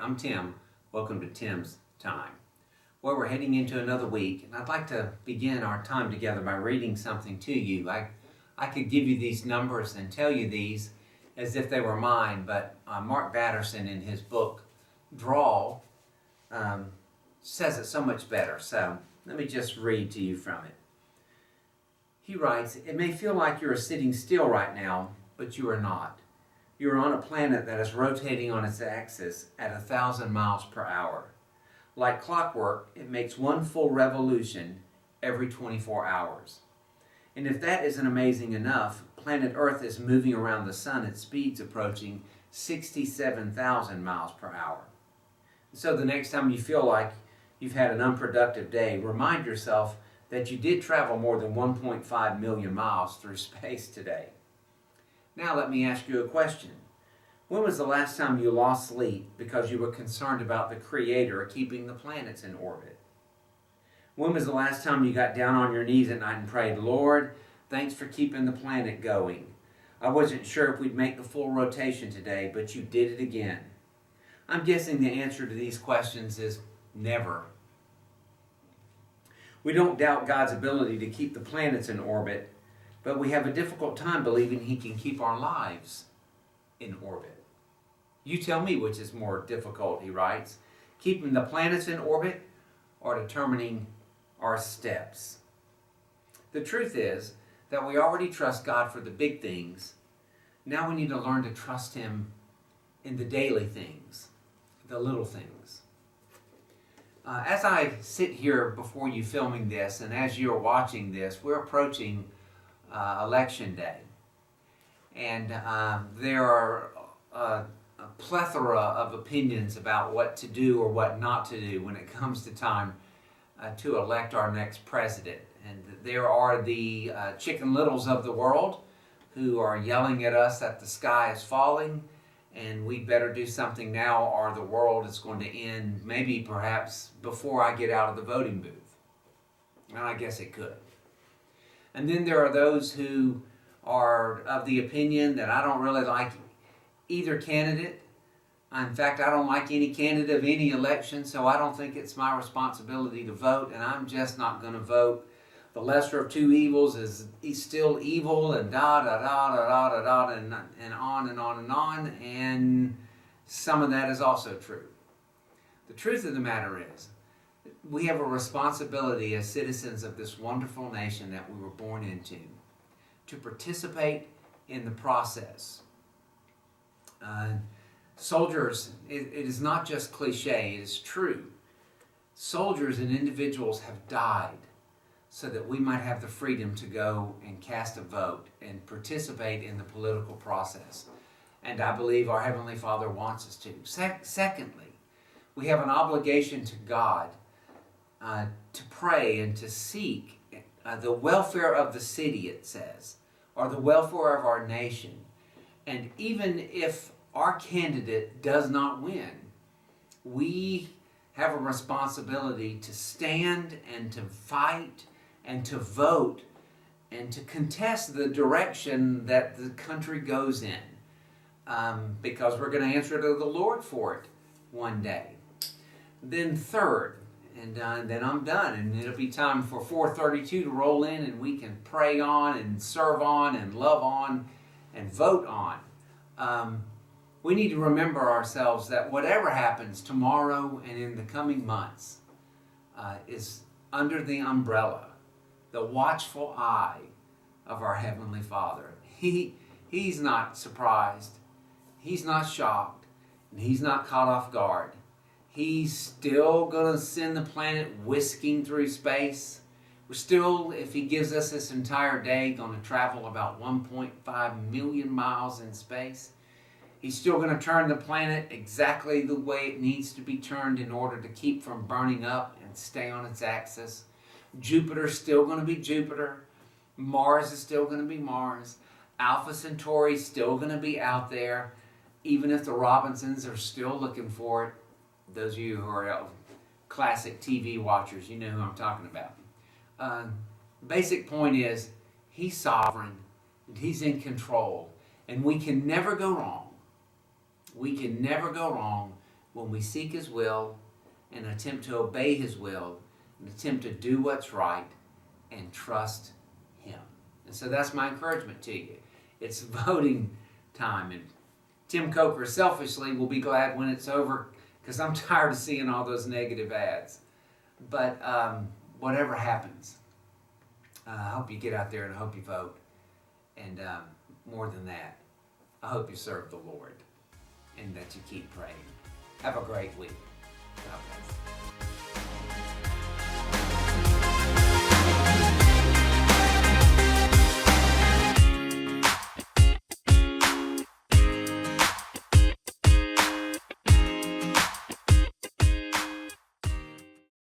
I'm Tim. Welcome to Tim's Time. Well, we're heading into another week, and I'd like to begin our time together by reading something to you. I could give you these numbers and tell you these as if they were mine, but Mark Batterson in his book, Draw, says it so much better. So let me just read to you from it. He writes, "It may feel like you are sitting still right now, but you are not. You are on a planet that is rotating on its axis at 1,000 miles per hour. Like clockwork, it makes one full revolution every 24 hours. And if that isn't amazing enough, planet Earth is moving around the sun at speeds approaching 67,000 miles per hour. So the next time you feel like you've had an unproductive day, remind yourself that you did travel more than 1.5 million miles through space today. Now let me ask you a question. When was the last time you lost sleep because you were concerned about the Creator keeping the planets in orbit? When was the last time you got down on your knees at night and prayed, Lord, thanks for keeping the planet going. I wasn't sure if we'd make the full rotation today, but you did it again. I'm guessing the answer to these questions is never. We don't doubt God's ability to keep the planets in orbit, but we have a difficult time believing He can keep our lives in orbit. You tell me which is more difficult, he writes, keeping the planets in orbit or determining our steps. The truth is that we already trust God for the big things. Now we need to learn to trust Him in the daily things, the little things. As I sit here before you filming this, and as you're watching this, we're approaching Election Day. And there are a plethora of opinions about what to do or what not to do when it comes to time to elect our next president. And there are the Chicken Littles of the world who are yelling at us that the sky is falling and we better do something now or the world is going to end maybe perhaps before I get out of the voting booth. And I guess it could. And then there are those who are of the opinion that I don't really like either candidate. In fact, I don't like any candidate of any election, so I don't think it's my responsibility to vote, and I'm just not going to vote. The lesser of two evils is still evil, and and on and on and on, and some of that is also true. The truth of the matter is, we have a responsibility as citizens of this wonderful nation that we were born into to participate in the process. Soldiers, it is not just cliche, it is true. Soldiers and individuals have died so that we might have the freedom to go and cast a vote and participate in the political process. And I believe our Heavenly Father wants us to. Secondly, we have an obligation to God to pray and to seek the welfare of the city, it says, or the welfare of our nation. And even if our candidate does not win, we have a responsibility to stand and to fight and to vote and to contest the direction that the country goes in, because we're going to answer to the Lord for it one day. Then third, and then I'm done, and it'll be time for 432 to roll in, and we can pray on and serve on and love on and vote on. We need to remember ourselves that whatever happens tomorrow and in the coming months is under the umbrella, the watchful eye of our Heavenly Father. He's not surprised, He's not shocked, and He's not caught off guard. He's still going to send the planet whisking through space. We're still, if He gives us this entire day, going to travel about 1.5 million miles in space. He's still going to turn the planet exactly the way it needs to be turned in order to keep from burning up and stay on its axis. Jupiter's still going to be Jupiter. Mars is still going to be Mars. Alpha Centauri is still going to be out there, even if the Robinsons are still looking for it. Those of you who are classic TV watchers, you know who I'm talking about. Basic point is, He's sovereign, and He's in control, and we can never go wrong. We can never go wrong when we seek His will and attempt to obey His will and attempt to do what's right and trust Him. And so that's my encouragement to you. It's voting time, and Tim Coker selfishly will be glad when it's over because I'm tired of seeing all those negative ads. But whatever happens, I hope you get out there and I hope you vote. And more than that, I hope you serve the Lord and that you keep praying. Have a great week. God bless.